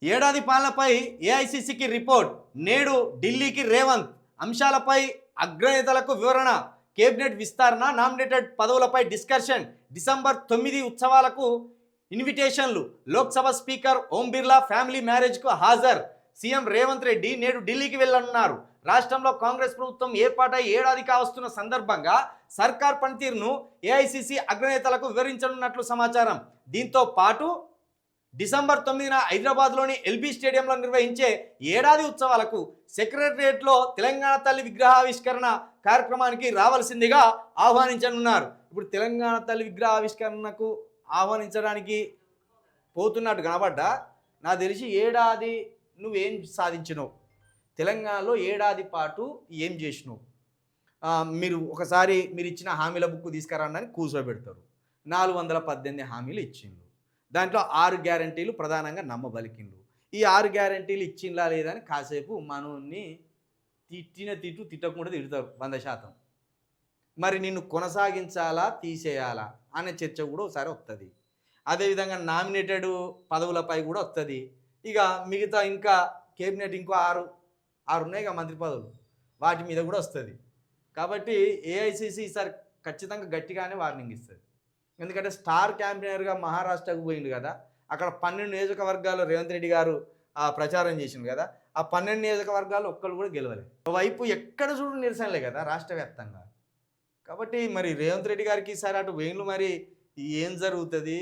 ఏడాది పాలనపై ఏఐసిసికి రిపోర్ట్, నేడు ఢిల్లీకి రేవంత్. అంశాలపై అగ్రనేతలకు వివరణ, కేబినెట్ విస్తరణ, నామినేటెడ్ పదవులపై డిస్కషన్, డిసెంబర్ 9 ఉత్సవాలకు ఇన్విటేషన్లు. లోక్సభ స్పీకర్ ఓం బిర్లా ఫ్యామిలీ మ్యారేజ్కు హాజరు. సీఎం రేవంత్ రెడ్డి నేడు ఢిల్లీకి వెళ్లనున్నారు. రాష్ట్రంలో కాంగ్రెస్ ప్రభుత్వం ఏర్పాటై ఏడాది కావస్తున్న సందర్భంగా సర్కార్ పనితీరును ఏఐసిసి అగ్రనేతలకు వివరించనున్నట్లు సమాచారం. దీంతో పాటు డిసెంబర్ 9న హైదరాబాద్లోని ఎల్బీ స్టేడియంలో నిర్వహించే ఏడాది ఉత్సవాలకు సెక్రటరియట్లో తెలంగాణ తల్లి విగ్రహావిష్కరణ కార్యక్రమానికి రావాల్సిందిగా ఆహ్వానించనున్నారు. ఇప్పుడు తెలంగాణ తల్లి విగ్రహావిష్కరణకు ఆహ్వానించడానికి పోతున్నట్టు కనబడ్డా, నాకు తెలిసి ఏడాది నువ్వేం సాధించినావు, తెలంగాణలో ఏడాది పాటు ఏం చేసినావు, మీరు ఒకసారి మీరు ఇచ్చిన హామీల బుక్ తీసుకురాని కూర్చోబెడతారు. 418 హామీలు ఇచ్చిండ్రు. దాంట్లో 6 గ్యారంటీలు ప్రధానంగా నమ్మబలికిండ్రు. ఈ 6 గ్యారంటీలు ఇచ్చిందా లేదని కాసేపు మనల్ని తిట్టకుండా తిడతారు 100%. మరి నిన్ను కొనసాగించాలా తీసేయాలా అనే చర్చ కూడా ఒకసారి వస్తుంది. అదేవిధంగా నామినేటెడ్ పదవులపై కూడా వస్తుంది. ఇక మిగతా ఇంకా కేబినెట్ ఇంకో 6 ఉన్నాయి ఇక మంత్రి పదవులు, వాటి మీద కూడా వస్తుంది. కాబట్టి ఏఐసిసి ఈసారి ఖచ్చితంగా గట్టిగానే వార్నింగ్ ఇస్తుంది. ఎందుకంటే స్టార్ క్యాంపెయినర్గా మహారాష్ట్రకు పోయింది కదా, అక్కడ 12 నియోజకవర్గాలు రేవంత్ రెడ్డి గారు ప్రచారం చేసింది కదా, ఆ 12 నియోజకవర్గాలు ఒక్కరు కూడా గెలవలేదు. వైపు ఎక్కడ చూడు నిరసనలే కదా రాష్ట్ర వ్యాప్తంగా. కాబట్టి మరి రేవంత్ రెడ్డి గారికి ఈసారి అటు వేణులు మరి ఏం జరుగుతుంది,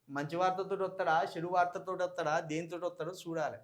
మంచి వార్తతో వస్తాడా, చెడు వార్తతో వస్తాడా, దేనితో వస్తాడో చూడాలి.